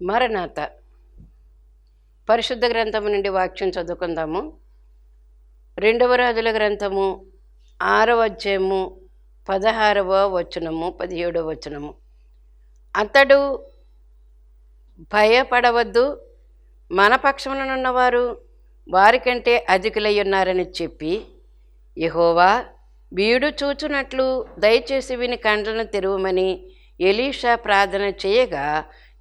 మరణాత పరిశుద్ధ గ్రంథము నుండి వాక్యం చదువుకుందాము. 2వ రాజుల గ్రంథము 6వ అధ్యాయము 16వ వచనము 17వ వచనము. అతడు భయపడవద్దు, మన పక్షమునున్నవారు వారికంటే అధికులై ఉన్నారని చెప్పి, యెహోవా వీడు చూచునట్లు దయచేసి విని కండ్లను తెరవమని ఎలీషా ప్రార్థన చేయగా,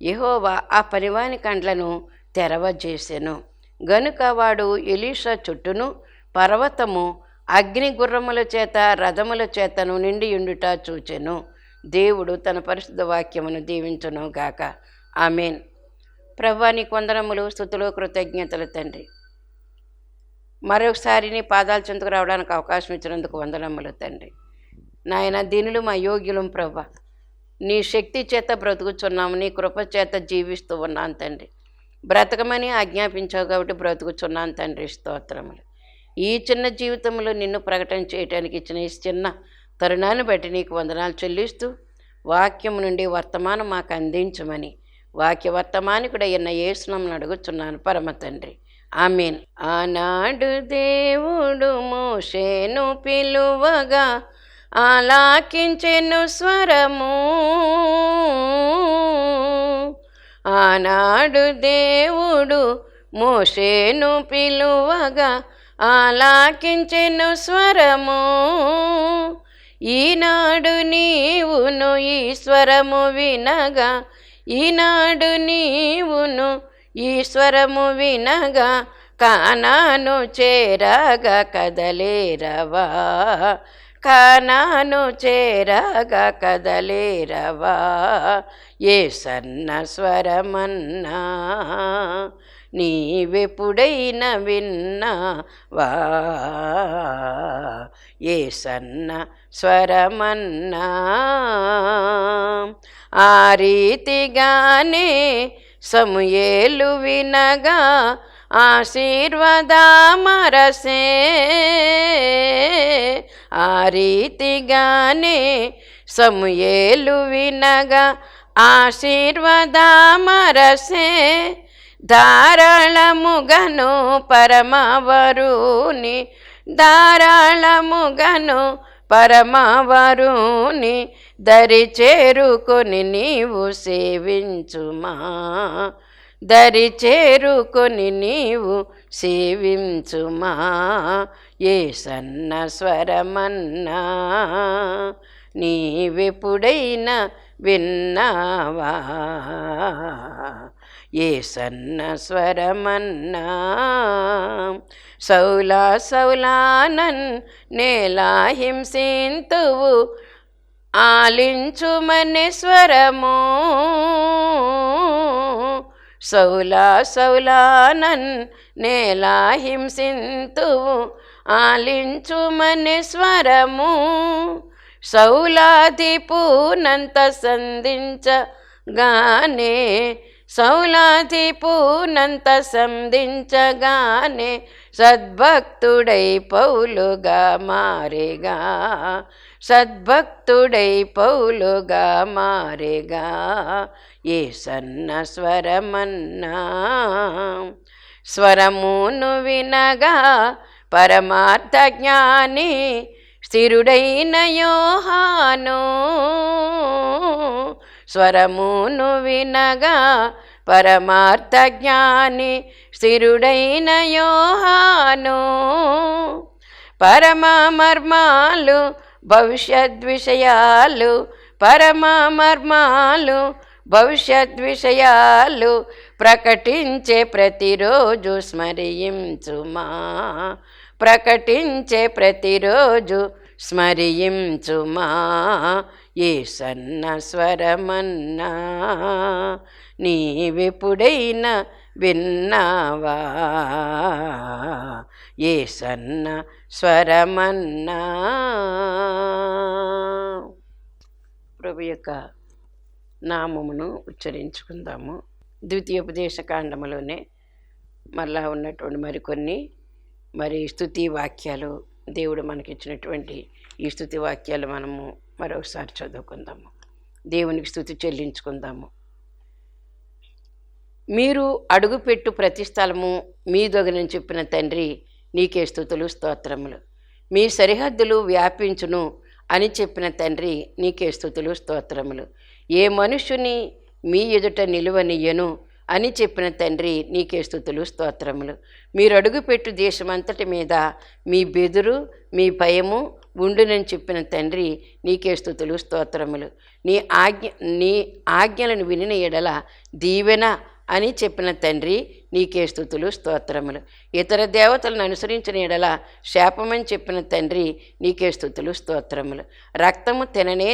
యెహోవా ఆ పనివాని కండ్లను తెరవజేసెను. గనుక వాడు ఎలీషా చుట్టూను పర్వతము అగ్ని గుర్రముల చేత రథముల చేతను నిండియుండుట చూచెను. దేవుడు తన పరిశుద్ధ వాక్యమును దీవించును గాక. ఆమేన్. ప్రభువా, నీకు వందనములు, స్తుతులు, కృతజ్ఞతలు తండ్రి. మరొకసారి నీ పాదాల చెంతకు రావడానికి అవకాశం ఇచ్చినందుకు వందనములు తండ్రి. నాయన, దీనులు మా యోగ్యులం ప్రభా, నీ శక్తి చేత బ్రతుకుచున్నాము, నీ కృప చేత జీవిస్తూ ఉన్నాను తండ్రి. బ్రతకమని ఆజ్ఞాపించావు కాబట్టి బ్రతుకుచున్నాను తండ్రి. స్తోత్రములు. ఈ చిన్న జీవితంలో నిన్ను ప్రకటన చేయడానికి ఇచ్చిన ఈ చిన్న తరుణాన్ని బట్టి నీకు వందనాలు చెల్లిస్తూ, వాక్యం నుండి వర్తమానం మాకు అందించమని వాక్య వర్తమానికుడైన యేసునామమున అడుగుచున్నాను పరమ తండ్రి. ఆమేన్. ఆనాడు దేవుడు మోషేను పిలువగా ఆలాకించెను స్వరము. ఆనాడు దేవుడు మోషేను పిలువగా ఆలాకించెను స్వరము. ఈనాడు నీవును ఈ స్వరము వినగా, ఈనాడు నీవును ఈ స్వరము వినగా, కానాను చేరగా కదలేరవా, కానాను చేరగా కదలేరవా. యేసన్న స్వరమన్నా నీవెప్పుడైనా విన్నావా, యేసన్న స్వరమన్నా. ఆ రీతిగానే సమూయేలు వినగా ఆశీర్వాదమరసే, ఆ రీతిగానే సమూయేలు వినగా ఆశీర్వాదమరసే. ధారాళముగను పరమవరుని, ధారాళముగను పరమవరుని దరి చేరుకొని నీవు సేవించుమా, దరి చేరుకొని నీవు సేవించుమా. యేసన్న స్వరమన్నా నీవెప్పుడైనా విన్నావా, యేసన్న స్వరమన్నా. సౌలా సౌలానన్ నేలా హింసింతువు ఆలించుమని స్వరము. సౌలా సౌలానన్ నేలా హింసింతువు ఆలించుమని స్వరము. సౌలాధిపునంత సంధించగానే, సౌలాధిపునంత సంధించగానే సద్భక్తుడై పౌలుగా మారేగా, సద్భక్తుడై పౌలుగా మారేగా. యేసన్న స్వరమన్నా స్వరమును వినగా పరమార్థ జ్ఞాని స్థిరుడైన యోహాను. స్వరమును వినగా పరమార్థ జ్ఞాని స్థిరుడైన యోహాను. పరమమర్మాలు భవిష్యద్విషయాలు, పరమమర్మాలు భవిష్యద్విషయాలు ప్రకటించే ప్రతిరోజు స్మరించుమా, ప్రకటించే ప్రతిరోజు స్మరించుమా. యేసన్న స్వరమన్నా నీవెప్పుడైనా విన్నావా, యేసన్న స్వరమన్నా. ప్రభు యొక్క నామమును ఉచ్చరించుకుందాము. ద్వితీయోపదేశ కాండములోనే మరలా ఉన్నటువంటి మరికొన్ని స్తుతి వాక్యాలు, దేవుడు మనకిచ్చినటువంటి ఈ స్తుతి వాక్యాలు మనము మరొకసారి చదువుకుందాము. దేవునికి స్తుతి చెల్లించుకుందాము. మీరు అడుగుపెట్టు ప్రతి స్థలము మీదొగనని చెప్పిన తండ్రి, నీకే స్తుతులు స్తోత్రములు. మీ సరిహద్దులు వ్యాపించును అని చెప్పిన తండ్రి, నీకే స్తుతులు స్తోత్రములు. ఏ మనుష్యుని మీ ఎదుట నిలువనియ్యను అని చెప్పిన తండ్రి, నీకే స్తుతులు స్తోత్రములు. మీరు అడుగుపెట్టు దేశమంతటి మీద మీ బెదురు మీ భయము ఉండునని చెప్పిన తండ్రి, నీకే స్తుతులు స్తోత్రములు. నీ ఆజ్ఞలను వినిన ఎడల దీవెన అని చెప్పిన తండ్రి, నీకే స్తుతులు స్తోత్రములు. ఇతర దేవతలను అనుసరించిన ఎడల శాపమని చెప్పిన తండ్రి, నీకే స్తుతులు స్తోత్రములు. రక్తము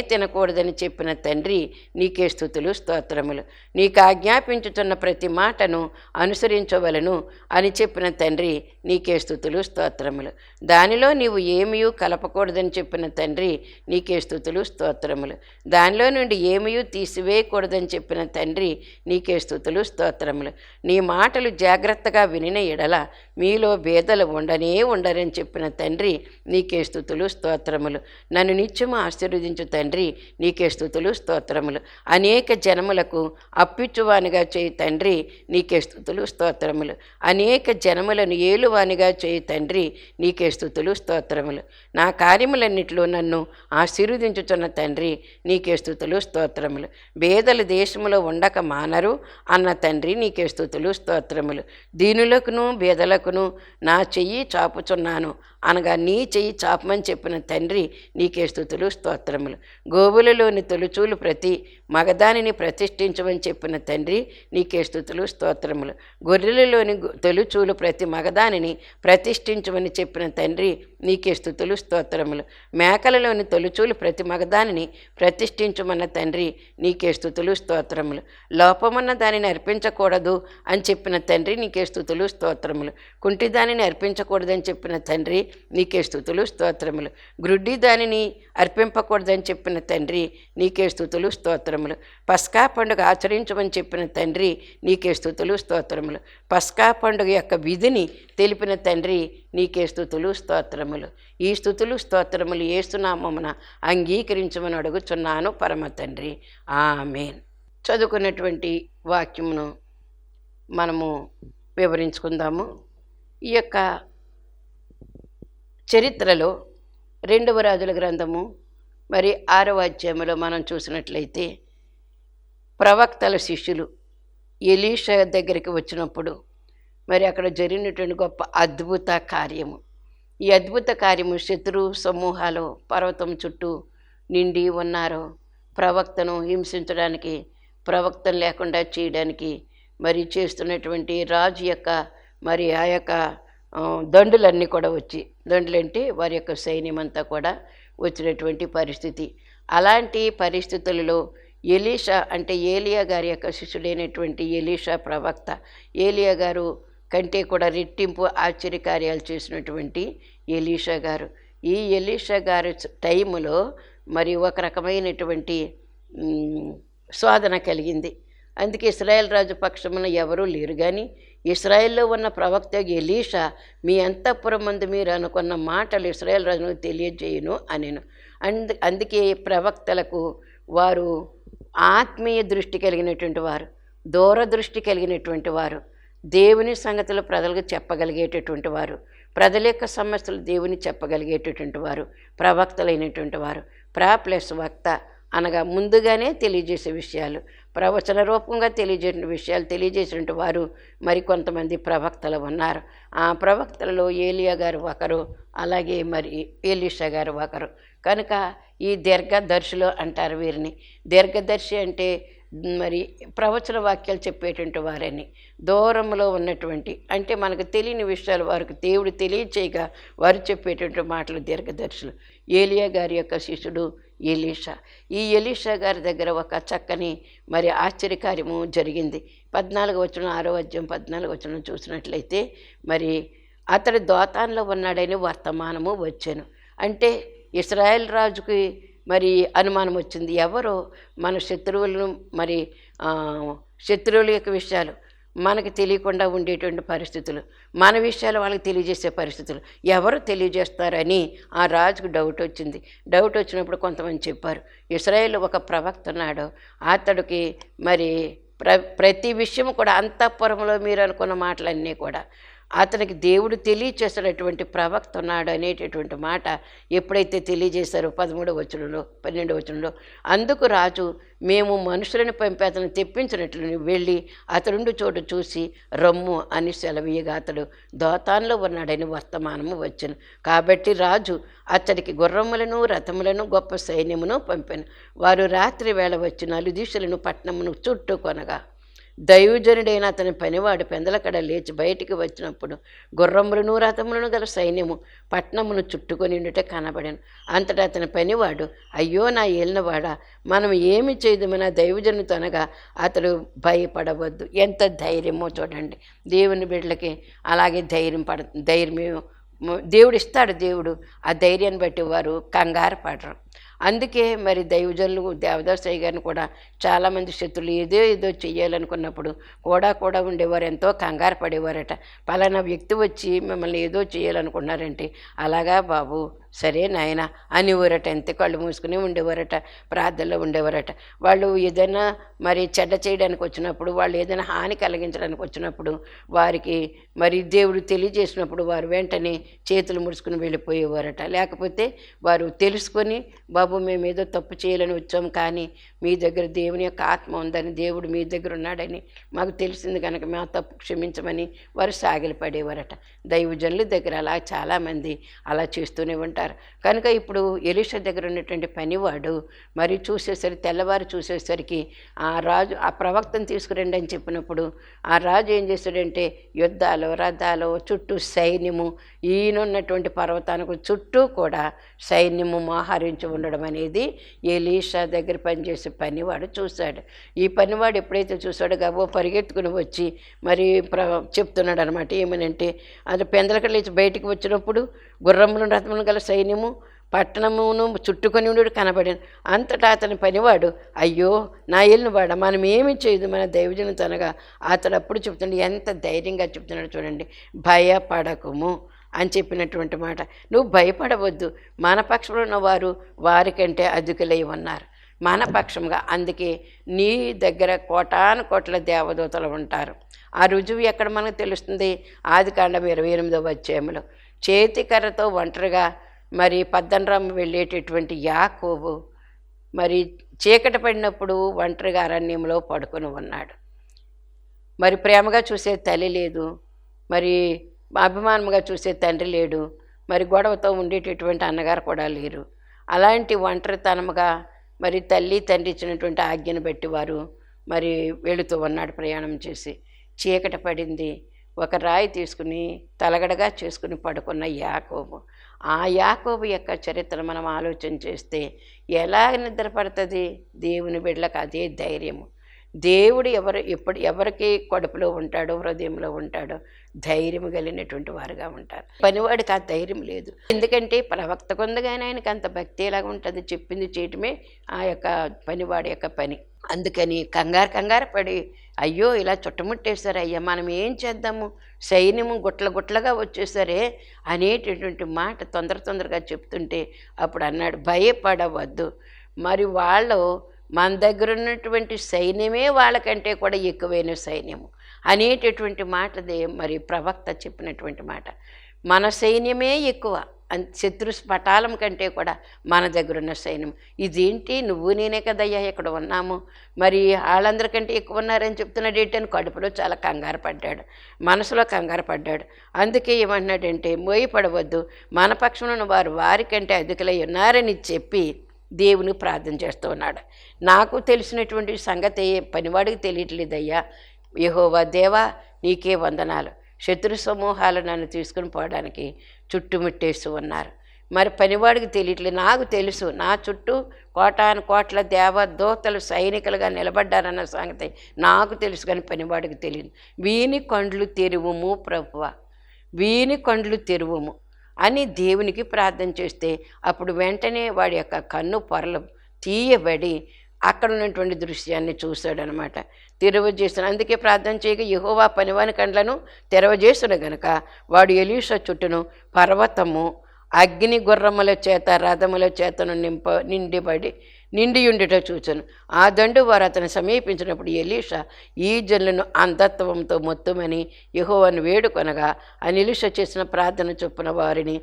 తినకూడదని చెప్పిన తండ్రి, నీకే స్తుతులు స్తోత్రములు. నీకు ఆజ్ఞాపించుతున్న ప్రతి మాటను అనుసరించవలను అని చెప్పిన తండ్రి, నీకే స్తుతులు స్తోత్రములు. దానిలో నీవు ఏమీ కలపకూడదని చెప్పిన తండ్రి, నీకే స్తుతులు స్తోత్రములు. దానిలో నుండి ఏమీ తీసివేయకూడదని చెప్పిన తండ్రి, నీకే స్తుతులు స్తోత్రములు. నీ మాటలు జాగ్రత్తగా వినిన ఎడల మీలో భేదలు ఉండరని చెప్పిన తండ్రి, నీకే స్తుతులు స్తోత్రములు. నన్ను నిత్యము ఆశీర్వదించు తండ్రి, నీకే స్తుతులు స్తోత్రములు. అనేక జనములకు అప్పిచ్చువానిగా చేయి తండ్రి, నీకే స్తుతులు స్తోత్రములు. అనేక జనములను ఏలువానిగా చేయి తండ్రి, నీకే స్తుతులు స్తోత్రములు. నా కార్యములన్నిటిలో నన్ను ఆశీర్వదించుతున్న తండ్రి, నీకే స్తుతులు స్తోత్రములు. భేదలు దేశములో ఉండక మానరు అన్న తండ్రి, నీకే స్తుతులు స్తోత్రములు. దీనులకును బేదలకును నా చెయ్యి చాపుచున్నాను అనగా నీ చెయ్యి చాపమని చెప్పిన తండ్రి, నీకే స్తుతులు స్తోత్రములు. గోవులలోని తొలుచూలు ప్రతి మగదానిని ప్రతిష్ఠించమని చెప్పిన తండ్రి, నీకే స్తుతులు స్తోత్రములు. గొర్రెలలోని తొలుచూలు ప్రతి మగదానిని ప్రతిష్ఠించమని చెప్పిన తండ్రి, నీకే స్తుతులు స్తోత్రములు. మేకలలోని తొలుచూలు ప్రతి మగదానిని ప్రతిష్ఠించమన్న తండ్రి, నీకే స్తుతులు స్తోత్రములు. లోపమన్న దానిని అర్పించకూడదు అని చెప్పిన తండ్రి, నీకే స్తుతులు స్తోత్రములు. కుంటి దానిని అర్పించకూడదని చెప్పిన తండ్రి, నీకే స్తుతులు స్తోత్రములు. గ్రుడ్డి దానిని అర్పింపకూడదని చెప్పిన తండ్రి, నీకే స్తుతులు స్తోత్రములు. పస్కా పండుగ ఆచరించమని చెప్పిన తండ్రి, నీకే స్తుతులు స్తోత్రములు. పస్కా పండుగ యొక్క విధిని తెలిపిన తండ్రి, నీకే స్తుతులు స్తోత్రములు. ఈ స్తుతులు స్తోత్రములు యేసు నామమున అంగీకరించమని అడుగుచున్నాను పరమ తండ్రి, ఆమేన్. చదువుకున్నటువంటి వాక్యమును మనము వివరించుకుందాము. ఈ యొక్క చరిత్రలో 2వ రాజుల గ్రంథము 6వ అధ్యాయంలో మనం చూసినట్లయితే ప్రవక్తల శిష్యులు ఎలీషా దగ్గరికి వచ్చినప్పుడు అక్కడ జరిగినటువంటి గొప్ప అద్భుత కార్యము. ఈ అద్భుత కార్యము శత్రు సమూహాలు పర్వతం చుట్టూ నిండి ఉన్నారు. ప్రవక్తను హింసించడానికి, ప్రవక్తను లేకుండా చేయడానికి చేస్తున్నటువంటి రాజు యొక్క ఆ యొక్క దండులన్నీ కూడా వచ్చి, దండులంటే వారి యొక్క సైన్యం అంతా కూడా వచ్చినటువంటి పరిస్థితి. అలాంటి పరిస్థితులలో ఎలీషా అంటే ఏలియా గారి యొక్క శిష్యుడైనటువంటి ఎలీషా ప్రవక్త, ఏలియా గారు కంటే కూడా రెట్టింపు ఆశ్చర్యకార్యాలు చేసినటువంటి ఎలీషా గారు, ఈ ఎలీషా గారి టైములో ఒక రకమైనటువంటి శోధన కలిగింది. అందుకే ఇశ్రాయేల్ రాజు పక్షమున ఎవరూ లేరు, కానీ ఇశ్రాయేల్లో ఉన్న ప్రవక్త ఎలీషా మీ అంతఃపురం మందు మీరు అనుకున్న మాటలు ఇశ్రాయేల్ రాజును తెలియజేయును అనెను. అందుకే ప్రవక్తలకు వారు ఆత్మీయ దృష్టి కలిగినటువంటి వారు, దూరదృష్టి కలిగినటువంటి వారు, దేవుని సంగతులు ప్రజలకు చెప్పగలిగేటటువంటి వారు, ప్రజల యొక్క సమస్యలు దేవుని చెప్పగలిగేటటువంటి వారు ప్రవక్తలైనటువంటి వారు. ప్లస్ వక్త అనగా ముందుగానే తెలియజేసే విషయాలు, ప్రవచన రూపంగా తెలియజేసిన విషయాలు తెలియజేసినటువంటి వారు కొంతమంది ప్రవక్తలు ఉన్నారు. ఆ ప్రవక్తలలో ఏలియా గారు ఒకరు, అలాగే ఎలీషా గారు ఒకరు. కనుక ఈ దీర్ఘదర్శులు అంటారు వీరిని. దీర్ఘదర్శి అంటే ప్రవచన వాక్యాలు చెప్పేటువంటి వారని, దూరంలో ఉన్నటువంటి, అంటే మనకు తెలియని విషయాలు వారికి దేవుడు తెలియచేయగా వారు చెప్పేటువంటి మాటలు దీర్ఘదర్శులు. ఏలియా గారి యొక్క శిష్యుడు ఎలీషా. ఈ ఎలీషా గారి దగ్గర ఒక చక్కని ఆశ్చర్యకార్యము జరిగింది. 14వ వచనం 6వ అధ్యాయం 14వ వచనం చూసినట్లయితే అతడు దోతాన్లో ఉన్నాడని వర్తమానము వచ్చాను. అంటే ఇశ్రాయేల్ రాజుకి అనుమానం వచ్చింది, ఎవరో మన శత్రువులను శత్రువుల యొక్క విషయాలు మనకు తెలియకుండా ఉండేటువంటి పరిస్థితులు, మన విషయాలు వాళ్ళకి తెలియజేసే పరిస్థితులు ఎవరు తెలియజేస్తారని ఆ రాజుకు డౌట్ వచ్చింది. డౌట్ వచ్చినప్పుడు కొంతమంది చెప్పారు, ఇశ్రాయేల్ ఒక ప్రవక్త ఉన్నాడు, అతడికి ప్రతి విషయం కూడా అంతఃపురంలో మీరు అనుకున్న మాటలన్నీ కూడా అతనికి దేవుడు తెలియచేసినటువంటి ప్రవక్త ఉన్నాడు అనేటటువంటి మాట ఎప్పుడైతే తెలియజేశారో 13వ వచనంలో 12వ వచనంలో, అందుకు రాజు, మేము మనుషులను పంపి అతను తెప్పించినట్లు వెళ్ళి అతడుండు చోటు చూసి రమ్ము అని సెలవీయగా అతడు దోతాన్లో ఉన్నాడని వర్తమానము వచ్చెను. కాబట్టి రాజు అతడికి గుర్రములను రథములను గొప్ప సైన్యమును పంపాను. వారు రాత్రి వేళ వచ్చి నలుదిశలను పట్టణమును చుట్టుకొనగా దైవజనుడైన అతని పనివాడు పెందలకడ లేచి బయటికి వచ్చినప్పుడు గుర్రములను రథములను గల సైన్యము పట్టణమును చుట్టుకొని కనబడాను. అంతటా అతని పనివాడు, అయ్యో నా ఏలినవాడా, మనం ఏమి చేయదుమని దైవజనునితో అనగా అతడు భయపడవద్దు. ఎంత ధైర్యమో చూడండి. దేవుని బిడ్డలకి అలాగే ధైర్యం దేవుడు ఇస్తాడు. దేవుడు ఆ ధైర్యాన్ని బట్టి వారు కంగారు పడరు. అందుకే మరి దైవజనులు దేవదాసయ్య గారిని కూడా చాలామంది శత్రులు ఏదో చేయాలనుకున్నప్పుడు కూడా ఉండేవారు, ఎంతో కంగారు పడేవారట. పలానా వ్యక్తి వచ్చి మిమ్మల్ని ఏదో చేయాలనుకున్నారంటే, అలాగా బాబు, సరే నాయన అనేవారట. ఎంత కళ్ళు మూసుకుని ఉండేవారట, ప్రార్థనలో ఉండేవారట. వాళ్ళు ఏదైనా మరి చెడ్డ చేయడానికి వచ్చినప్పుడు, వాళ్ళు ఏదైనా హాని కలిగించడానికి వచ్చినప్పుడు, వారికి మరి దేవుడు తెలియజేసినప్పుడు వారు వెంటనే చేతులు ముడుచుకుని వెళ్ళిపోయేవారట. లేకపోతే వారు తెలుసుకొని, బాబు మేము ఏదో తప్పు చేయాలని వచ్చాము, కానీ మీ దగ్గర దేవుని యొక్క ఆత్మ ఉందని, దేవుడు మీ దగ్గర ఉన్నాడని మాకు తెలిసింది కనుక మా తప్పు క్షమించమని వారు సాగిలి పడేవారట. దైవజనుల దగ్గర అలా చాలామంది అలా చేస్తూనే ఉంటారు. కనుక ఇప్పుడు ఎలీషా దగ్గర ఉన్నటువంటి పనివాడు మరి తెల్లవారు చూసేసరికి ఆ రాజు ఆ ప్రవక్తను తీసుకురండి అని చెప్పినప్పుడు ఆ రాజు ఏం చేశాడంటే, యుద్ధాలు రథాలు చుట్టూ సైన్యము, ఈయనున్నటువంటి పర్వతానికి చుట్టూ కూడా సైన్యము మోహరించి ఉండడం అనేది ఎలీషా దగ్గర పనిచేసే పనివాడు చూశాడు. ఈ పనివాడు ఎప్పుడైతే చూశాడో గబో పరిగెత్తుకుని వచ్చి మరి చెప్తున్నాడు అనమాట. ఏమనంటే, అది పెందలకడ లేచి బయటికి వచ్చినప్పుడు గుర్రములను రథములను గల సైన్యము పట్టణమును చుట్టుకొని ఉండి కనబడాను. అంతటా అతని పనివాడు, అయ్యో నా ఏలినవాడ, మనం ఏమి చేయదు మన దైవజనునితో అనగా అతడు అప్పుడు చెప్తున్నాడు. ఎంత ధైర్యంగా చెప్తున్నాడు చూడండి. భయపడకుము అని చెప్పినటువంటి మాట. నువ్వు భయపడవద్దు, మన పక్షంలో ఉన్నవారు వారికంటే అధికులై ఉన్నారు, మన పక్షంగా. అందుకే నీ దగ్గర కోటాను దేవదూతలు ఉంటారు. ఆ రుజువు ఎక్కడ మనకు తెలుస్తుంది? ఆదికాండం 28వ అధ్యాయంలో చేతికర్రతో ఒంటరిగా మరి పద్దనరాము వెళ్ళేటటువంటి యాకోబు మరి చీకటి పడినప్పుడు ఒంటరిగా అరణ్యంలో పడుకొని ఉన్నాడు. మరి ప్రేమగా చూసే తల్లి లేదు, మరి అభిమానంగా చూసే తండ్రి లేడు, మరి గొడవతో ఉండేటటువంటి అన్నగారు కూడా లేరు. అలాంటి ఒంటరితనముగా మరి తల్లి తండ్రి ఇచ్చినటువంటి ఆజ్ఞను బట్టి వారు మరి వెళుతూ ఉన్నాడు ప్రయాణం చేసి. చీకటి పడింది. ఒక రాయి తీసుకుని తలగడగా చేసుకుని పడుకున్న యాకోబు. ఆ యాకోబు యొక్క చరిత్ర మనం ఆలోచన చేస్తే ఎలా నిద్రపడుతుంది? దేవుని బిడ్డలకు అదే ధైర్యము. దేవుడు ఎవరికి కడుపులో ఉంటాడో హృదయంలో ఉంటాడో ధైర్యం కలిగినటువంటి వారుగా ఉంటారు. పనివాడికి ఆ ధైర్యం లేదు. ఎందుకంటే ప్రవక్త కొందగానే ఆయనకి అంత భక్తి ఎలాగ ఉంటుంది? చెప్పింది చేయటమే ఆ యొక్క పనివాడి యొక్క పని. అందుకని కంగారు పడి, అయ్యో ఇలా చుట్టముట్టేశారు, అయ్యా మనం ఏం చేద్దాము, సైన్యము గుట్లగా వచ్చేసరే అనేటటువంటి మాట తొందరగా చెప్తుంటే అప్పుడు అన్నాడు, భయపడవద్దు. మరి వాళ్ళు మన దగ్గర ఉన్నటువంటి సైన్యమే వాళ్ళకంటే కూడా ఎక్కువైన సైన్యము అనేటటువంటి మాటదే మరి ప్రవక్త చెప్పినటువంటి మాట. మన సైన్యమే ఎక్కువ, శత్రు పటాలం కంటే కూడా మన దగ్గర ఉన్న సైన్యం. ఇదేంటి, నువ్వు నేనే కదయ్యా ఇక్కడ ఉన్నాము, మరి వాళ్ళందరికంటే ఎక్కువ ఉన్నారని చెప్తున్నాడు ఏంటని కడుపులో చాలా కంగారు పడ్డాడు, మనసులో కంగారు పడ్డాడు. అందుకే ఏమన్నాడంటే, మోయపడవద్దు, మన పక్షంలో ఉన్న వారు వారికంటే అధికులై ఉన్నారని చెప్పి దేవుని ప్రార్థన చేస్తూ ఉన్నాడు. నాకు తెలిసినటువంటి సంగతి పనివాడికి తెలియట్లేదయ్యా. యెహోవా దేవా నీకే వందనాలు, శత్రు సమూహాలు నన్ను తీసుకుని పోవడానికి చుట్టుముట్టేస్తూ ఉన్నారు. మరి పనివాడికి తెలియట్లేదు, నాకు తెలుసు. నా చుట్టూ కోట్ల దేవదూతలు సైనికులుగా నిలబడ్డారన్న సంగతి నాకు తెలుసు, కానీ పనివాడికి తెలియదు. వీని కండ్లు తెరువుము ప్రభువా, వీని కండ్లు తెరువుము అని దేవునికి ప్రార్థన చేస్తే అప్పుడు వెంటనే వాడి యొక్క కన్ను పొరలు తీయబడి అక్కడ ఉన్నటువంటి దృశ్యాన్ని చూశాడనమాట. తెరవజేసిన, అందుకే ప్రార్థన చేయగా యెహోవా పనివాని కండ్లను తెరవజేసిన గనుక వాడు ఎలీషా చుట్టూను పర్వతము అగ్ని గుర్రముల చేత రథముల చేతను నిండియుండుట చూచెను. ఆ దండు వారు అతను సమీపించినప్పుడు ఎలీషా ఈ జనులను అంధత్వంతో మొత్తమని యెహోవాను వేడుకొనగా ఆ ఎలీషా చేసిన ప్రార్థన చొప్పున వారిని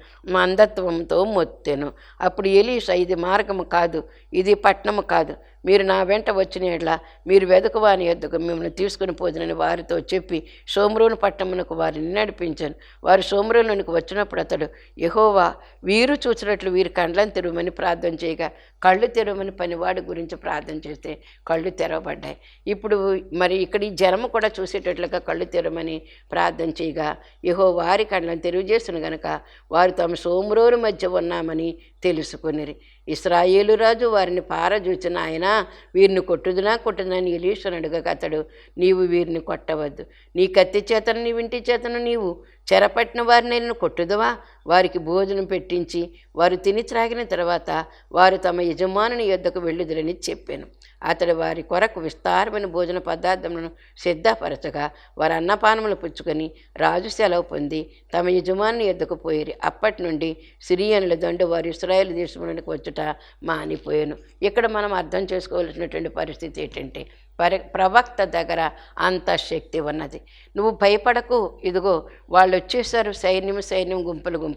అంధత్వంతో మొత్తెను. అప్పుడు ఎలీషా, ఇది మార్గము కాదు, ఇది పట్టణము కాదు, మీరు నా వెంట వచ్చిన యెడల మీరు వెదకువాని యొద్దకు మిమ్మల్ని తీసుకుని పోదునని వారితో చెప్పి షోమ్రోను పట్టణమునకు వారిని నడిపించాను. వారు షోమ్రోనునికి వచ్చినప్పుడు అతడు, యెహోవా వీరు చూసినట్లు వీరి కండ్లను తెరవమని ప్రార్థన చేయగా కళ్ళు తెరవమని పనివాడి గురించి ప్రార్థన చేస్తే కళ్ళు తెరవబడ్డాయి. ఇప్పుడు మరి ఇక్కడ ఈ జనము కూడా చూసేటట్లుగా కళ్ళు తెరవమని ప్రార్థన చేయగా యెహోవా వారి కళ్ళను తెరువుచేసిన గనుక వారు తమ షోమ్రోను మధ్య ఉన్నామని తెలుసుకునిరి. ఇశ్రాయేలు రాజు వారిని పారజూచిన ఆయన, వీరిని కొట్టుదునని ఎలీషాను అడుగక అతడు, నీవు వీరిని కొట్టవద్దు, నీ కత్తి చేతను నీ ఇంటి చేతను నీవు చెరపట్టిన వారిని నేను కొట్టుదువా? వారికి భోజనం పెట్టించి వారు తిని త్రాగిన తర్వాత వారు తమ యజమానుని యొద్దకు వెళ్ళుదురని చెప్పాను. అతడు వారి కొరకు విస్తారమైన భోజన పదార్థములను సిద్ధపరచగా వారు అన్నపానములు పుచ్చుకొని రాజు సెలవు పొంది తమ యజమానుని యొద్దకు పోయిరి. అప్పటి నుండి సిరియనుల దండు వారు ఇశ్రాయేలు దేశంలోనికి వచ్చుట మానిపోయాను. ఇక్కడ మనం అర్థం చేసుకోవాల్సినటువంటి పరిస్థితి ఏంటంటే, ప్రవక్త దగ్గర అంత శక్తి ఉన్నది. నువ్వు భయపడకు, ఇదిగో వాళ్ళు వచ్చేసారు, సైన్యం గుంపులుగా.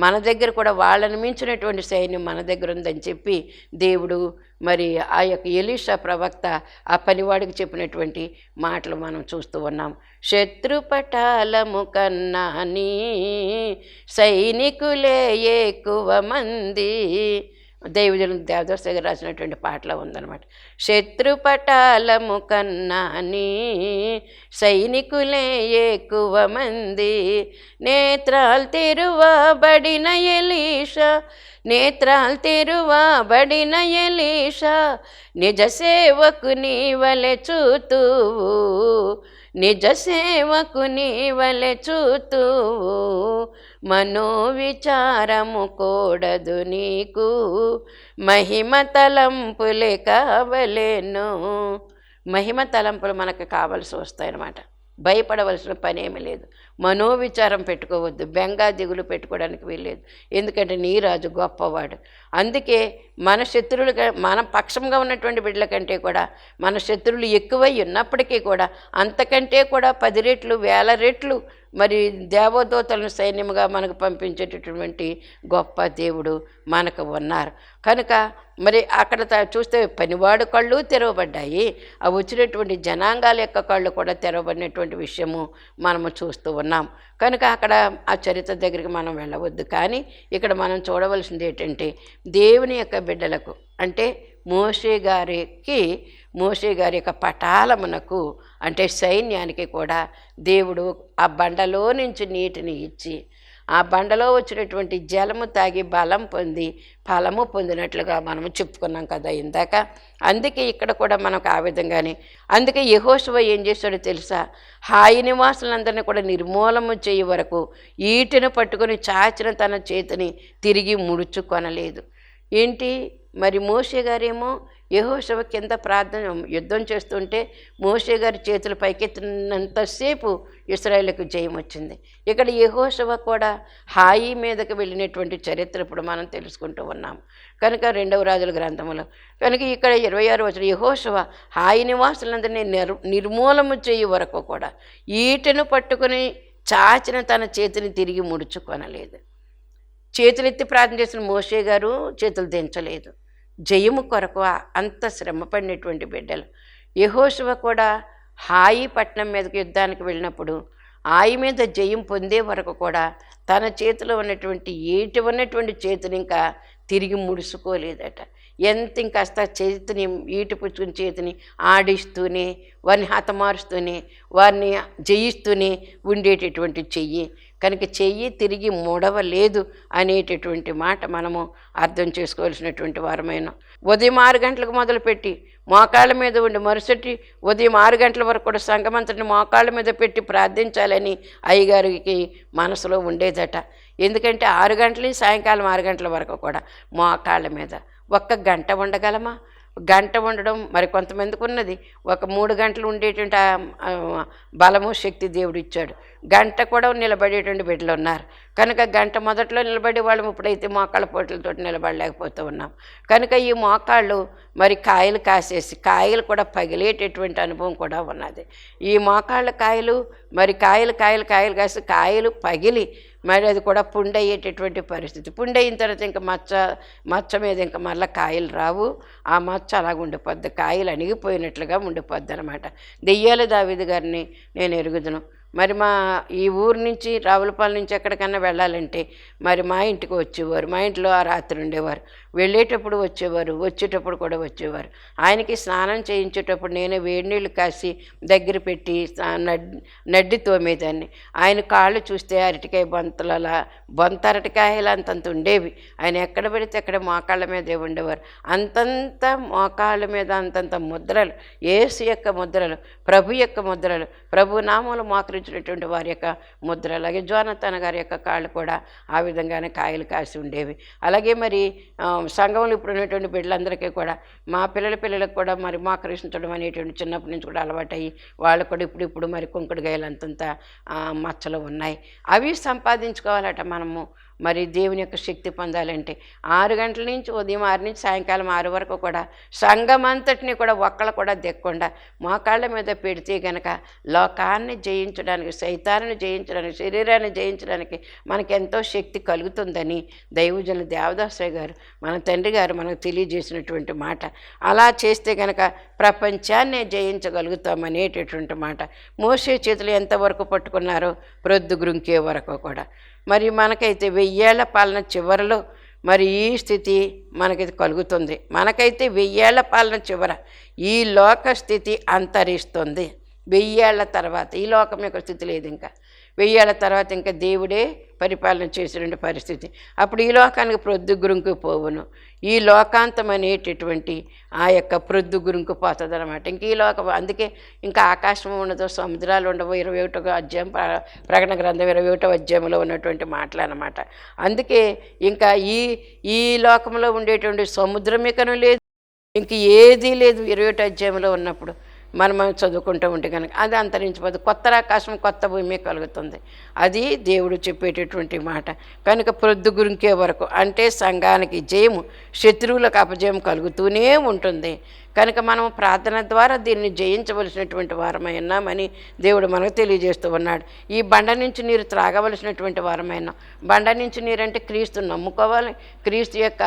మన దగ్గర కూడా వాళ్ళని మించినటువంటి సైన్యం మన దగ్గర ఉందని చెప్పి దేవుడు మరి ఆ యొక్క ఎలీషా ప్రవక్త ఆ పనివాడికి చెప్పినటువంటి మాటలు మనం చూస్తూ ఉన్నాం. శత్రుపటాలము కన్నా నీ సైనికులే ఎక్కువ మంది. దైవజనులు దేవదాస్ దగ్గర రాసినటువంటి పాటలో ఉందన్నమాట. శత్రుపటాలము కన్నా నీ సైనికులే ఎక్కువ మంది, నేత్రాలు తెరువబడిన ఎలీషా, నేత్రాలు తెరువబడిన ఎలీషా, నిజ సేవకుని వలె చూతువు, నిజ సేవకుని వలె చూతువు, మనోవిచారము కూడదు నీకు, మహిమ తలంపులే కావలేను. మహిమ తలంపులు మనకు కావలసి వస్తాయన్నమాట. భయపడవలసిన పనేమి లేదు. మనోవిచారం పెట్టుకోవద్దు, బెంగా దిగులు పెట్టుకోవడానికి వీల్లేదు. ఎందుకంటే నీ రాజు గొప్పవాడు. అందుకే మన శత్రువులు, మన పక్షంగా ఉన్నటువంటి బిడ్డల కంటే కూడా మన శత్రువులు ఎక్కువై ఉన్నప్పటికీ కూడా అంతకంటే కూడా 10 రెట్లు 1000 రెట్లు మరి దేవదూతలను సైన్యముగా మనకు పంపించేటటువంటి గొప్ప దేవుడు మనకు ఉన్నారు. కనుక మరి అక్కడ చూస్తే పనివాడు కళ్ళు తెరవబడ్డాయి, ఆ వచ్చినటువంటి జనాంగాల యొక్క కళ్ళు కూడా తెరవబడినటువంటి విషయము మనము చూస్తూ ఉన్నాం. కనుక అక్కడ ఆ చరిత్ర దగ్గరికి మనం వెళ్ళవద్దు. కానీ ఇక్కడ మనం చూడవలసింది ఏంటంటే, దేవుని యొక్క బిడ్డలకు అంటే మోషే గారి యొక్క పటాలమునకు అంటే సైన్యానికి కూడా దేవుడు ఆ బండలో నుంచి నీటిని ఇచ్చి ఆ బండలో వచ్చినటువంటి జలము తాగి బలం పొంది ఫలము పొందినట్లుగా మనము చెప్పుకున్నాం కదా ఇందాక. అందుకే ఇక్కడ కూడా మనకు ఆ విధంగానే, అందుకే యెహోషువ ఏం చేశాడో తెలుసా? హాయి నివాసులందరినీ కూడా నిర్మూలము చేయ వరకు ఈటెను పట్టుకొని చాచిన తన చేతిని తిరిగి ముడుచుకొనలేదు. ఏంటి మరి మోషే గారేమో యెహోషువ కింద యుద్ధం చేస్తుంటే మోషే గారి చేతులు పైకెత్తినంతసేపు ఇశ్రాయేలుకు జయం వచ్చింది. ఇక్కడ యెహోషువ కూడా హాయి మీదకి వెళ్ళినటువంటి చరిత్ర ఇప్పుడు మనం తెలుసుకుంటూ ఉన్నాం కనుక 2వ రాజుల గ్రంథంలో. కనుక ఇక్కడ 26 వచనం, యెహోషువ హాయి నివాసులందరినీ నిర్మూలము చేయ వరకు కూడా ఈటెను పట్టుకుని చాచిన తన చేతిని తిరిగి ముడుచుకొనలేదు. చేతులెత్తి ప్రార్థన చేసిన మోషే గారు చేతులు దించలేదు. జయము కొరకు అంత శ్రమపడినటువంటి బిడ్డలు. యెహోషువ కూడా హాయి పట్టణం మీదకి యుద్ధానికి వెళ్ళినప్పుడు హాయి మీద జయం పొందే వరకు కూడా తన చేతిలో ఉన్నటువంటి చేతిని ఇంకా తిరిగి ముడుచుకోలేదట. ఎంత ఇంకాస్త చేతిని ఈటు పుచ్చుకుని చేతిని ఆడిస్తూనే వారిని హతమారుస్తూనే వారిని జయిస్తూనే ఉండేటటువంటి చెయ్యి. కనుక చెయ్యి తిరిగి ముడవలేదు అనేటటువంటి మాట మనము అర్థం చేసుకోవాల్సినటువంటి వారమైన. ఉదయం 6 గంటలకు మొదలుపెట్టి మోకాళ్ళ మీద ఉండి మరుసటి ఉదయం 6 గంటల వరకు కూడా సంఘమంతటిని మోకాళ్ళ మీద పెట్టి ప్రార్థించాలని అయ్యగారికి మనసులో ఉండేదట. ఎందుకంటే 6 గంటల నుంచి సాయంకాలం 6 గంటల వరకు కూడా మోకాళ్ళ మీద. 1 గంట ఉండగలమా? గంట ఉండడం మరి కొంతమందికి ఉన్నది. ఒక 3 గంటలు ఉండేటువంటి బలము శక్తి దేవుడు ఇచ్చాడు. గంట కూడా నిలబడేటువంటి బిడ్డలు ఉన్నారు. కనుక గంట మొదట్లో నిలబడే వాళ్ళం ఇప్పుడైతే మోకాళ్ళ పోట్లతో నిలబడలేకపోతూ ఉన్నాం. కనుక ఈ మోకాళ్ళు మరి కాయలు కాసేసి కాయలు కూడా పగిలేటటువంటి అనుభవం కూడా ఉన్నది. ఈ మోకాళ్ళ కాయలు మరి కాయలు కాయలు కాయలు కాసి కాయలు పగిలి మరి అది కూడా పుండయ్యేటటువంటి పరిస్థితి. పుండయిన తర్వాత ఇంకా మచ్చ మీద ఇంకా మళ్ళీ కాయలు రావు. ఆ మచ్చ అలాగ ఉండిపోద్ది, కాయలు అణిగిపోయినట్లుగా ఉండిపోద్ది అనమాట. దెయ్యాల దావీదు గారిని నేను ఎరుగుదును. మరి మా ఈ ఊరు నుంచి రావులపాలెం నుంచి ఎక్కడికన్నా వెళ్ళాలంటే మరి మా ఇంటికి వచ్చేవారు, మా ఇంట్లో ఆ రాత్రి ఉండేవారు. వెళ్ళేటప్పుడు వచ్చేవారు, వచ్చేటప్పుడు కూడా వచ్చేవారు. ఆయనకి స్నానం చేయించేటప్పుడు నేనే వేడి నీళ్ళు కాసి దగ్గర పెట్టి నడ్డి తోమేదాన్ని. ఆయన కాళ్ళు చూస్తే అరటికాయ బొంత అరటికాయలు అంతంత ఉండేవి. ఆయన ఎక్కడ పెడితే అక్కడ మోకాళ్ళ మీదే ఉండేవారు. అంతంత మోకాళ్ళ మీద అంతంత ముద్రలు, యేసు యొక్క ముద్రలు, ప్రభు యొక్క ముద్రలు, ప్రభు నామములు మోకరించినటువంటి వారి యొక్క ముద్ర. అలాగే జోనతన్ గారి యొక్క కాళ్ళు కూడా ఆ విధంగానే కాయలు కాసి ఉండేవి. అలాగే మరి సంఘంలో ఇప్పుడు ఉన్నటువంటి బిడ్డలందరికీ కూడా మా పిల్లలకు కూడా మరి మోకరించడం అనేటువంటి చిన్నప్పటి నుంచి కూడా అలవాటయ్యి వాళ్ళు కూడా ఇప్పుడు మరి కుంకుడుగాయలు అంతంత మచ్చలు ఉన్నాయి. అవి సంపాదించుకోవాలట మనము. మరి దేవుని యొక్క శక్తి పొందాలంటే 6 గంటల నుంచి ఉదయం 6 నుంచి సాయంకాలం 6 వరకు కూడా సంఘం అంతటిని కూడా ఒక్కళ్ళు కూడా దిక్కుండా మోకాళ్ళ మీద పెడితే గనక లోకాన్ని జయించడానికి, సైతాన్ని జయించడానికి, శరీరాన్ని జయించడానికి మనకెంతో శక్తి కలుగుతుందని దైవజనులు దేవదాసయ్య గారు మన తండ్రి గారు మనకు తెలియజేసినటువంటి మాట. అలా చేస్తే గనక ప్రపంచాన్నే జయించగలుగుతామనేటటువంటి మాట. మోషే చేతులు ఎంతవరకు పట్టుకున్నారో ప్రొద్దుగురుంకే వరకు కూడా. మరి మనకైతే 1000 ఏళ్ల పాలన చివరిలో మరి ఈ స్థితి మనకి కలుగుతుంది. మనకైతే 1000 ఏళ్ల పాలన చివర ఈ లోక స్థితి అంతరిస్తుంది. 1000 ఏళ్ల తర్వాత ఈ లోకం యొక్క స్థితి లేదు. ఇంకా 1000 ఏళ్ల తర్వాత ఇంకా దేవుడే పరిపాలన చేసిన పరిస్థితి. అప్పుడు ఈ లోకానికి ప్రొద్దుగురుంకు పోవును. ఈ లోకాంతం అనేటటువంటి ఆ యొక్క ప్రొద్దుగురుంకు పోతుంది అనమాట. ఇంక ఈ లోకం, అందుకే ఇంకా ఆకాశం ఉండదు, సముద్రాలు ఉండవు. 21వ అధ్యాయం ప్రకటన గ్రంథం 21వ అధ్యాయంలో ఉన్నటువంటి మాటలు అనమాట. అందుకే ఇంకా ఈ లోకంలో ఉండేటువంటి సముద్రం ఇకను లేదు, ఇంక ఏదీ లేదు. 21వ అధ్యాయంలో ఉన్నప్పుడు మనం చదువుకుంటూ ఉంటే కనుక అది అంతరించిపోతుంది. కొత్త ఆకాశం కొత్త భూమి కలుగుతుంది. అది దేవుడు చెప్పేటటువంటి మాట. కనుక ప్రొద్దుగురింకే వరకు అంటే సంఘానికి జయము, శత్రువులకు అపజయం కలుగుతూనే ఉంటుంది. కనుక మనం ప్రార్థన ద్వారా దీన్ని జయించవలసినటువంటి వారమై ఉన్నామని దేవుడు మనకు తెలియజేస్తూ ఉన్నాడు. ఈ బండ నుంచి నీరు త్రాగవలసినటువంటి వారమైనా. బండ నుంచి నీరు అంటే క్రీస్తుని నమ్ముకోవాలి, క్రీస్తు యొక్క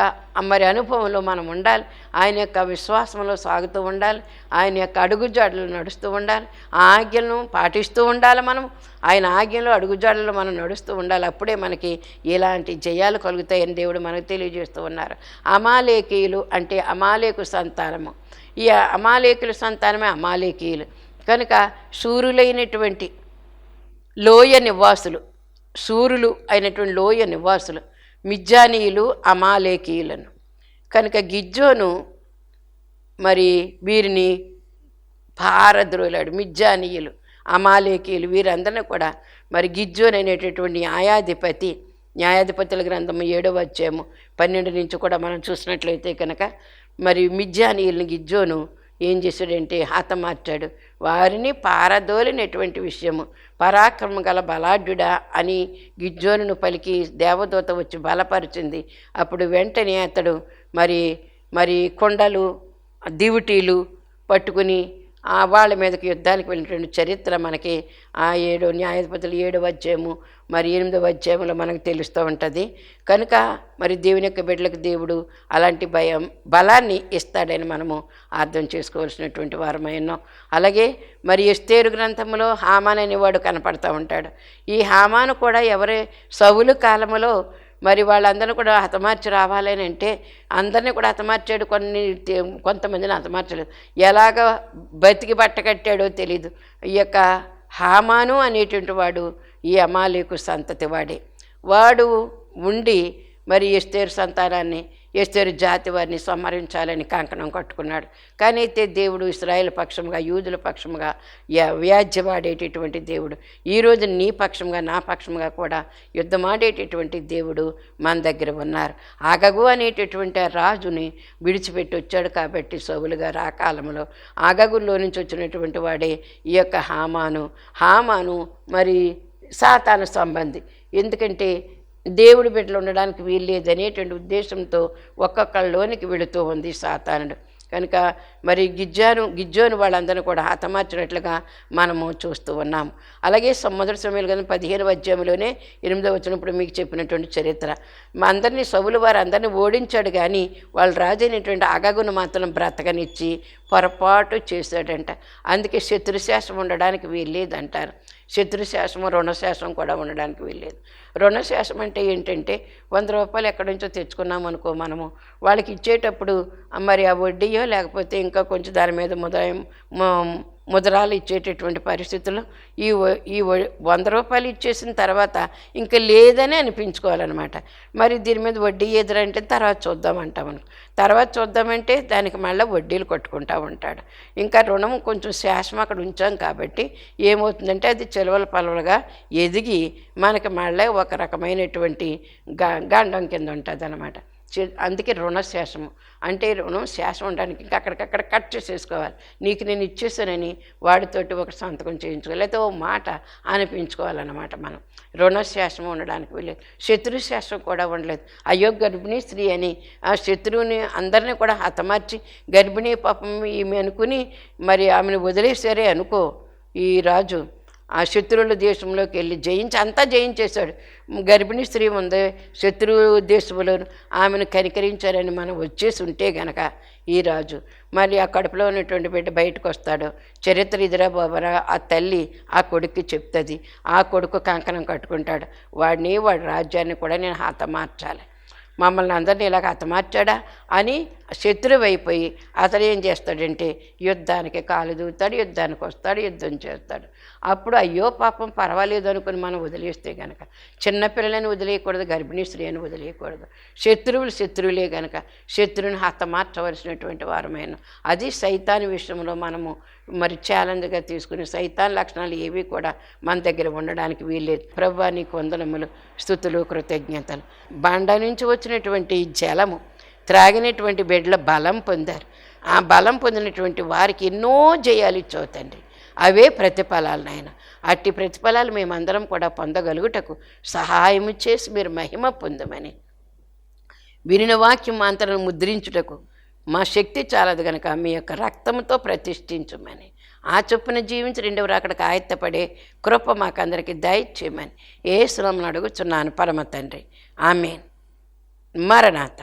మరి అనుభవంలో మనం ఉండాలి, ఆయన యొక్క విశ్వాసంలో సాగుతూ ఉండాలి, ఆయన యొక్క అడుగుజాడలు నడుస్తూ ఉండాలి, ఆ ఆజ్ఞలను పాటిస్తూ ఉండాలి. మనం ఆయన ఆజ్ఞలో అడుగుజాడలు మనం నడుస్తూ ఉండాలి. అప్పుడే మనకి ఇలాంటి జయాలు కలుగుతాయని దేవుడు మనకు తెలియజేస్తూ ఉన్నారు. అమాలేకీయులు అంటే అమాలేకు సంతానము. ఈ అమాలేకుల సంతానమే అమాలేకీయులు. కనుక శూరులైనటువంటి లోయ నివాసులు, శూరులు అయినటువంటి లోయ నివాసులు మిజ్జానీయులు అమాలేకీయులను. కనుక గిజ్జోను మరి వీరిని పారద్రోలాడు. మిజ్జానీయులు, అమాలేకీయులు వీరందరినీ కూడా మరి గిజ్జోను అనేటటువంటి న్యాయాధిపతుల గ్రంథము 7వ అధ్యాయము 12 నుంచి కూడా మనం చూసినట్లయితే కనుక మరి మిజ్జానీయుల్ని గిజ్జోను ఏం చేశాడంటే హతమార్చాడు. వారిని పారదోలినటువంటి విషయము. పరాక్రమ గల బలాఢ్యుడా అని గిజ్జోనును పలికి దేవదూత వచ్చి బలపరిచింది. అప్పుడు వెంటనే అతడు మరి కొండలు దివిటీలు పట్టుకుని వాళ్ళ మీదకి యుద్ధానికి వెళ్ళినటువంటి చరిత్ర మనకి ఆ 7 న్యాయాధిపతులు 7వ అధ్యాయము మరి 8వ అధ్యాయంలో మనకు తెలుస్తూ ఉంటుంది. కనుక మరి దేవుని యొక్క బిడ్డలకు దేవుడు అలాంటి బలాన్ని ఇస్తాడని మనము అర్థం చేసుకోవాల్సినటువంటి వారమై ఉన్నాం. అలాగే మరి ఎస్తేరు గ్రంథంలో హామాన్ అనేవాడు కనపడుతూ ఉంటాడు. ఈ హామాను కూడా సౌలు కాలంలో మరి వాళ్ళందరినీ కూడా హతమార్చి రావాలని అంటే అందరినీ కూడా హతమార్చాడు, కొంతమందిని హతమార్చలేదు. ఎలాగ బతికి బట్ట కట్టాడో తెలీదు. ఈ యొక్క హామాను అనేటువంటి వాడు ఈ అమాలేకు సంతతి వాడు ఉండి మరి ఎస్తేరు సంతానాన్ని, ఎస్తేరు జాతి వారిని సంహరించాలని కంకణం కట్టుకున్నాడు. కానీ అయితే దేవుడు ఇశ్రాయేలు పక్షముగా, యూదుల పక్షముగా వ్యాజ్యమాడేటటువంటి దేవుడు. ఈరోజు నీ పక్షంగా నా పక్షముగా కూడా యుద్ధమాడేటటువంటి దేవుడు మన దగ్గర ఉన్నారు. ఆగగు అనేటటువంటి రాజుని విడిచిపెట్టి వచ్చాడు కాబట్టి సౌలు గారు ఆ కాలంలో ఆగగుల్లో నుంచి వచ్చినటువంటి వాడే ఈ యొక్క హామాను మరి సాతాను సంబంధి. ఎందుకంటే దేవుడి బిడ్డలు ఉండడానికి వీలు లేదనేటువంటి ఉద్దేశంతో ఒక్కొక్కళ్ళలోనికి వెళుతూ ఉంది సాతానుడు. కనుక మరి గిజ్జోను వాళ్ళందరినీ కూడా హతమార్చినట్లుగా మనము చూస్తూ ఉన్నాము. అలాగే మొదటి సమయంలో కానీ 15వ అధ్యాయంలోనే 8వ వచనప్పుడు మీకు చెప్పినటువంటి చరిత్ర, మా అందరినీ సౌలు వారు అందరినీ ఓడించాడు, కానీ వాళ్ళు రాజైనటువంటి అగగును మాత్రం బ్రతకనిచ్చి పొరపాటు చేశాడంట. అందుకే శత్రుశాసనం ఉండడానికి వీల్లేదంటారు. శత్రుశాసనం రుణశాసనం కూడా ఉండడానికి వీల్లేదు. రుణశాసనం అంటే ఏంటంటే 100 రూపాయలు ఎక్కడి నుంచో తెచ్చుకున్నాం అనుకో, మనము వాళ్ళకి ఇచ్చేటప్పుడు మరి ఆ వడ్డీయో లేకపోతే ఇంకా కొంచెం దాని మీద ముద్రాలు ఇచ్చేటటువంటి పరిస్థితుల్లో ఈ 100 రూపాయలు ఇచ్చేసిన తర్వాత ఇంకా లేదని అనిపించుకోవాలన్నమాట. మరి దీని మీద వడ్డీ ఎదురంటే తర్వాత చూద్దామంటాం అనుకో, తర్వాత చూద్దామంటే దానికి మళ్ళీ వడ్డీలు కొట్టుకుంటూ ఉంటాడు. ఇంకా రుణం కొంచెం శాసనం అక్కడ ఉంచాం కాబట్టి ఏమవుతుందంటే అది చిలవల పలవలుగా ఎదిగి మనకి మళ్ళీ ఒక రకమైనటువంటి గండం కింద ఉంటుంది అన్నమాట. అందుకే రుణశాసము అంటే రుణం శాసనం ఉండడానికి ఇంకా అక్కడికక్కడ కట్ చేసేసుకోవాలి. నీకు నేను ఇచ్చేసానని వాడితోటి ఒక సంతకం చేయించుకోవాలి, లేకపోతే ఓ మాట అనిపించుకోవాలన్నమాట. మనం రుణశాసనం ఉండడానికి వెళ్ళలేదు. శత్రుశాసనం కూడా ఉండలేదు. అయ్యో గర్భిణీ స్త్రీ అని ఆ శత్రువుని అందరినీ కూడా హతమార్చి గర్భిణీ పాపం ఈమె అనుకుని మరి ఆమెను వదిలేసారే అనుకో, ఈ రాజు ఆ శత్రువుల దేశంలోకి వెళ్ళి అంతా జయించేశాడు. గర్భిణీ స్త్రీ ఉంది శత్రువు దేశంలో, ఆమెను కనికరించారని మనం వచ్చేసి ఉంటే గనక ఈ రాజు మరి ఆ కడుపులో ఉన్నటువంటి బిడ్డ బయటకు వస్తాడు. చరిత్ర ఇదిరా బాబరా ఆ తల్లి ఆ కొడుక్కి చెప్తుంది. ఆ కొడుకు కంకణం కట్టుకుంటాడు. వాడి రాజ్యాన్ని కూడా నేను హతమార్చాలి, మమ్మల్ని అందరినీ ఇలాగ హతమార్చాడా అని శత్రువు అయిపోయి అతను ఏం చేస్తాడంటే యుద్ధానికి కాలు దూతాడు, యుద్ధానికి వస్తాడు, యుద్ధం చేస్తాడు. అప్పుడు అయ్యో పాపం పర్వాలేదు అనుకుని మనం వదిలేస్తే కనుక, చిన్నపిల్లలని వదిలేయకూడదు, గర్భిణీ స్త్రీని వదిలేయకూడదు. శత్రువులే కనుక శత్రువుని హతమార్చవలసినటువంటి వారమైన అది సైతాన్ విషయంలో మనము మరి ఛాలెంజ్గా తీసుకుని సైతాన్ లక్షణాలు ఏవి కూడా మన దగ్గర ఉండడానికి వీల్లేదు. ప్రభువా నీకు వందనములు, స్తుతులు, కృతజ్ఞతలు. బండ నుంచి వచ్చినటువంటి జలము త్రాగినటువంటి బిడ్డల బలం పొందారు. ఆ బలం పొందినటువంటి వారికి ఎన్నో జయాలు ఇచ్చావు తండ్రి. అవే ప్రతిఫలాలు నాయన. అట్టి ప్రతిఫలాలు మేమందరం కూడా పొందగలుగుటకు సహాయము చేసి మీరు మహిమ పొందమని, వినిన వాక్యం అంతరం ముద్రించుటకు మా శక్తి చాలదు కనుక మీ యొక్క రక్తంతో ప్రతిష్ఠించమని, ఆ చొప్పున జీవించి 2వ రాకడకు ఆయత్తపడే కృప మాకందరికీ దయచేయమని యేసు నామమున అడుగుచున్నాను పరమ తండ్రి. ఆమేన్. మరణాత.